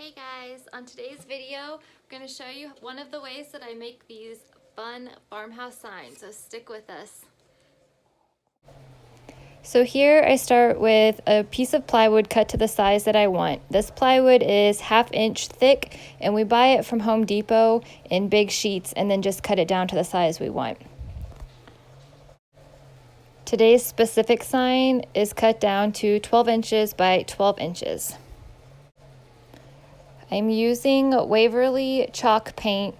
Hey guys, on today's video, I'm going to show you one of the ways that I make these fun farmhouse signs, so stick with us. So here I start with a piece of plywood cut to the size that I want. This plywood is 1/2 inch thick and we buy it from Home Depot in big sheets and then just cut it down to the size we want. Today's specific sign is cut down to 12 inches by 12 inches. I'm using Waverly chalk paint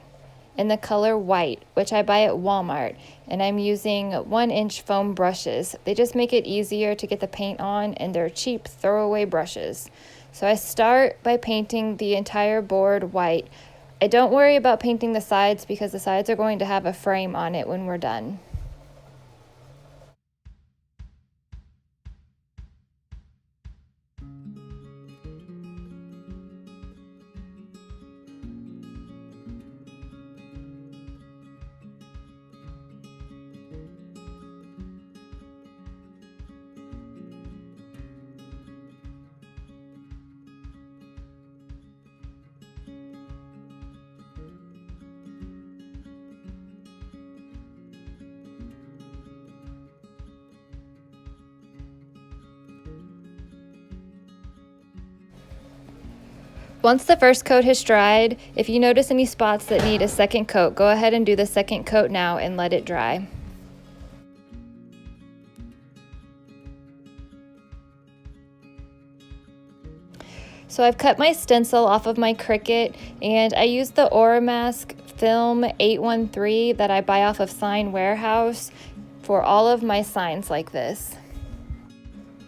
in the color white, which I buy at Walmart, and I'm using 1-inch foam brushes. They just make it easier to get the paint on, and they're cheap throwaway brushes. So I start by painting the entire board white. I don't worry about painting the sides because the sides are going to have a frame on it when we're done. Once the first coat has dried, if you notice any spots that need a second coat, go ahead and do the second coat now and let it dry. So I've cut my stencil off of my Cricut, and I used the Oramask Film 813 that I buy off of Sign Warehouse for all of my signs like this.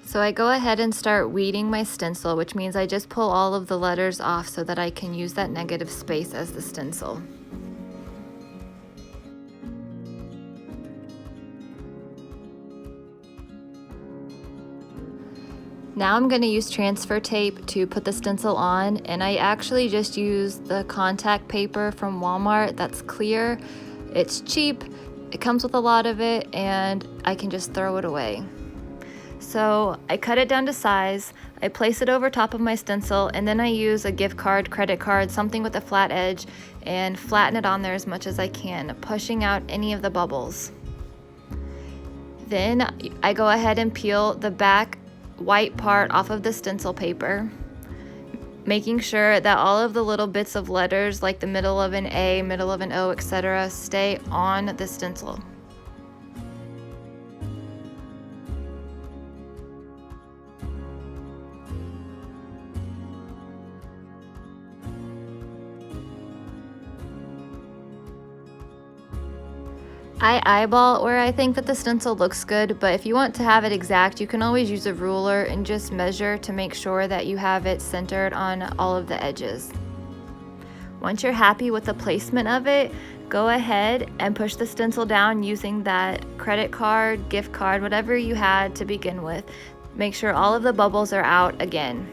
So I go ahead and start weeding my stencil, which means I just pull all of the letters off so that I can use that negative space as the stencil. Now I'm going to use transfer tape to put the stencil on, and I actually just use the contact paper from Walmart that's clear. It's cheap, it comes with a lot of it, and I can just throw it away. So I cut it down to size, I place it over top of my stencil, and then I use a gift card, credit card, something with a flat edge, and flatten it on there as much as I can, pushing out any of the bubbles. Then I go ahead and peel the back white part off of the stencil paper, making sure that all of the little bits of letters, like the middle of an A, middle of an O, etc., stay on the stencil. I eyeball where I think that the stencil looks good, but if you want to have it exact, you can always use a ruler and just measure to make sure that you have it centered on all of the edges. Once you're happy with the placement of it, go ahead and push the stencil down using that credit card, gift card, whatever you had to begin with. Make sure all of the bubbles are out again.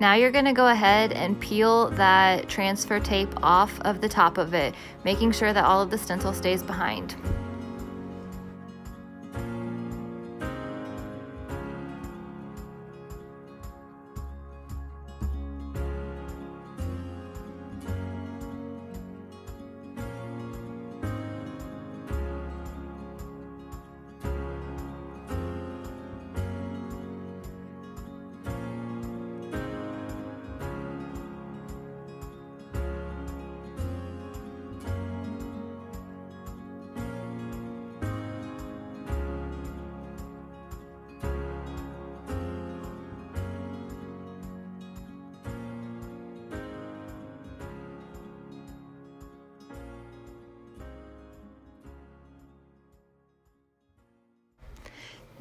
Now you're going to go ahead and peel that transfer tape off of the top of it, making sure that all of the stencil stays behind.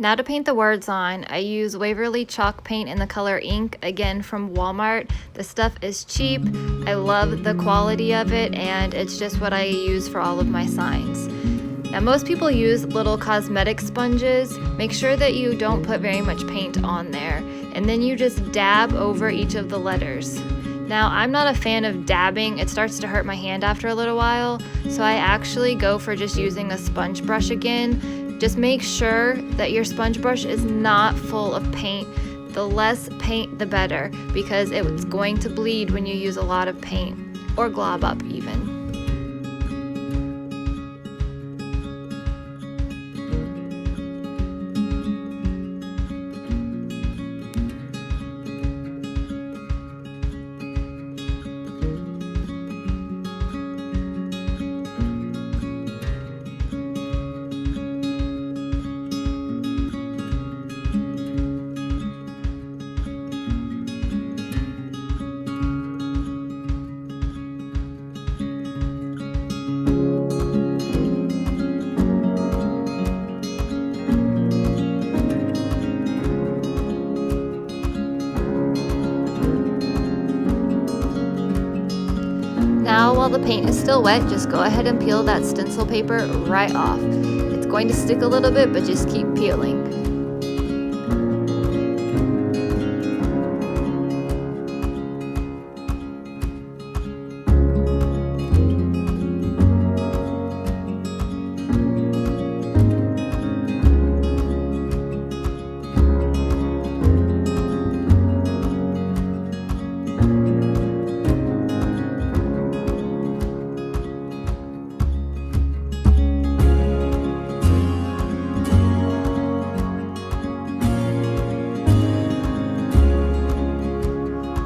Now to paint the words on, I use Waverly chalk paint in the color ink, again from Walmart. The stuff is cheap, I love the quality of it, and it's just what I use for all of my signs. Now most people use little cosmetic sponges. Make sure that you don't put very much paint on there, and then you just dab over each of the letters. Now I'm not a fan of dabbing, it starts to hurt my hand after a little while, so I actually go for just using a sponge brush again. Just make sure that your sponge brush is not full of paint. The less paint, the better, because it's going to bleed when you use a lot of paint, or glob up even. Now, while the paint is still wet, just go ahead and peel that stencil paper right off. It's going to stick a little bit, but just keep peeling.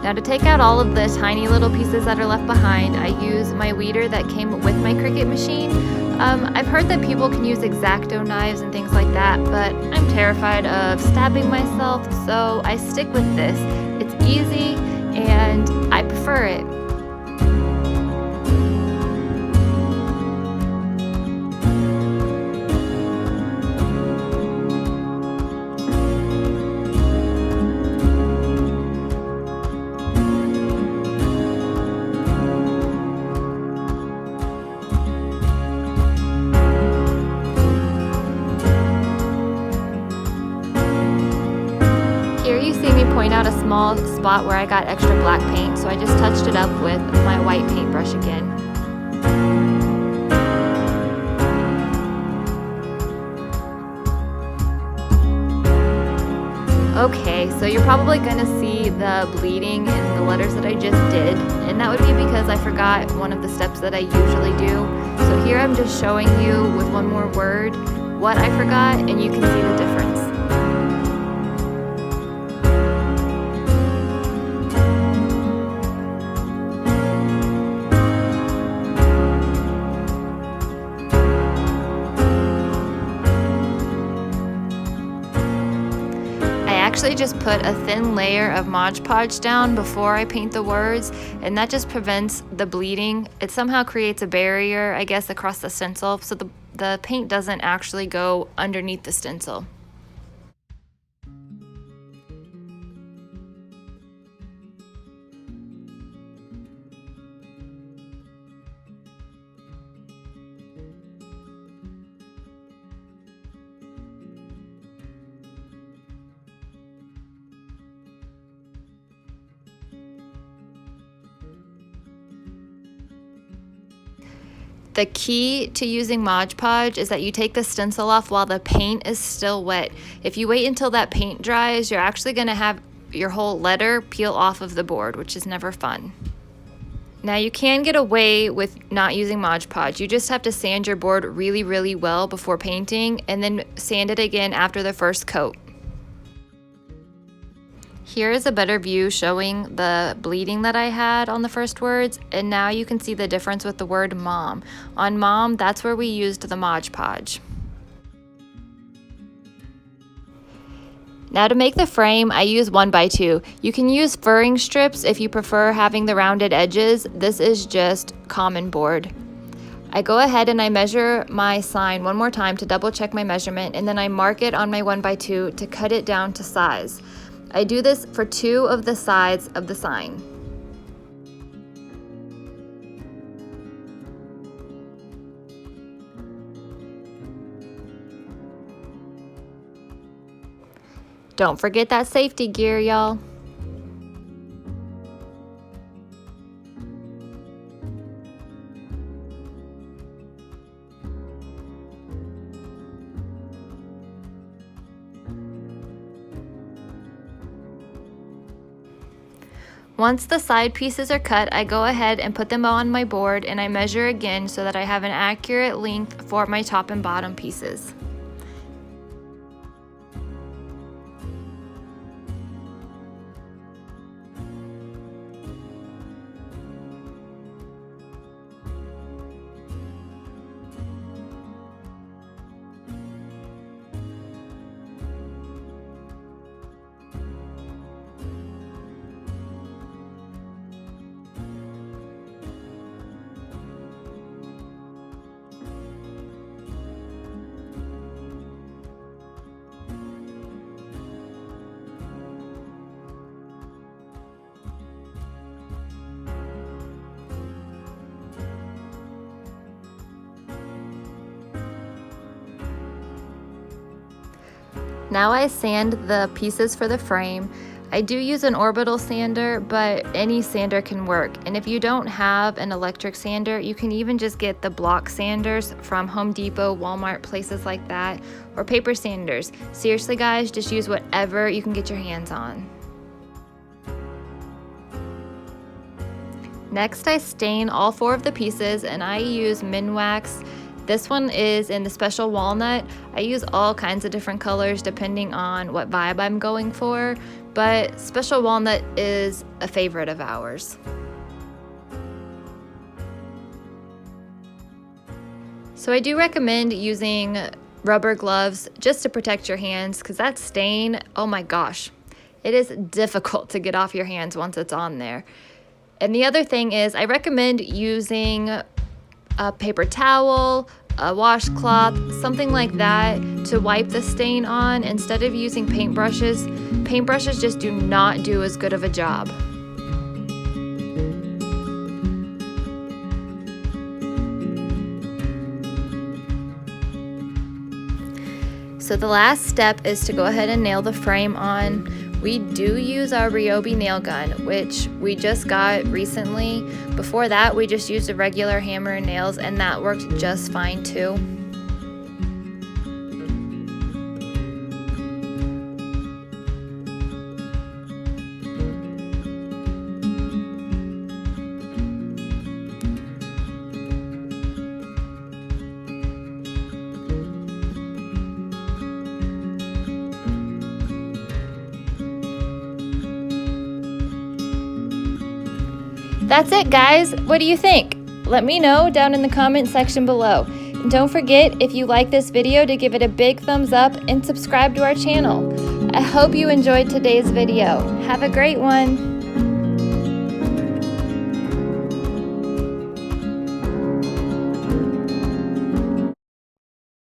Now to take out all of the tiny little pieces that are left behind, I use my weeder that came with my Cricut machine. I've heard that people can use X-Acto knives and things like that, but I'm terrified of stabbing myself, so I stick with this. It's easy and I prefer it. Here you see me point out a small spot where I got extra black paint, so I just touched it up with my white paintbrush again. Okay, so you're probably gonna see the bleeding in the letters that I just did, and that would be because I forgot one of the steps that I usually do. So here I'm just showing you with one more word what I forgot, and you can see the difference. I actually just put a thin layer of Mod Podge down before I paint the words, and that just prevents the bleeding. It somehow creates a barrier, I guess, across the stencil, so the paint doesn't actually go underneath the stencil. The key to using Mod Podge is that you take the stencil off while the paint is still wet. If you wait until that paint dries, you're actually going to have your whole letter peel off of the board, which is never fun. Now you can get away with not using Mod Podge. You just have to sand your board really, really well before painting, and then sand it again after the first coat. Here is a better view showing the bleeding that I had on the first words, and now you can see the difference with the word mom. On mom, that's where we used the Mod Podge. Now to make the frame, I use 1x2. You can use furring strips if you prefer having the rounded edges. This is just common board. I go ahead and I measure my sign one more time to double check my measurement, and then I mark it on my 1x2 to cut it down to size. I do this for 2 of the sides of the sign. Don't forget that safety gear, y'all. Once the side pieces are cut, I go ahead and put them on my board and I measure again so that I have an accurate length for my top and bottom pieces. Now I sand the pieces for the frame. I do use an orbital sander, but any sander can work. And if you don't have an electric sander, you can even just get the block sanders from Home Depot, Walmart, places like that, or paper sanders. Seriously guys, just use whatever you can get your hands on. Next, I stain all 4 of the pieces and I use Minwax. This one is in the special walnut. I use all kinds of different colors depending on what vibe I'm going for, but special walnut is a favorite of ours. So I do recommend using rubber gloves just to protect your hands, because that stain, oh my gosh, it is difficult to get off your hands once it's on there. And the other thing is I recommend using a paper towel, a washcloth, something like that to wipe the stain on instead of using paintbrushes. Paintbrushes just do not do as good of a job. So the last step is to go ahead and nail the frame on. We do use our Ryobi nail gun, which we just got recently. Before that, we just used a regular hammer and nails, and that worked just fine too. That's it guys, what do you think? Let me know down in the comment section below. And don't forget, if you like this video, to give it a big thumbs up and subscribe to our channel. I hope you enjoyed today's video. Have a great one.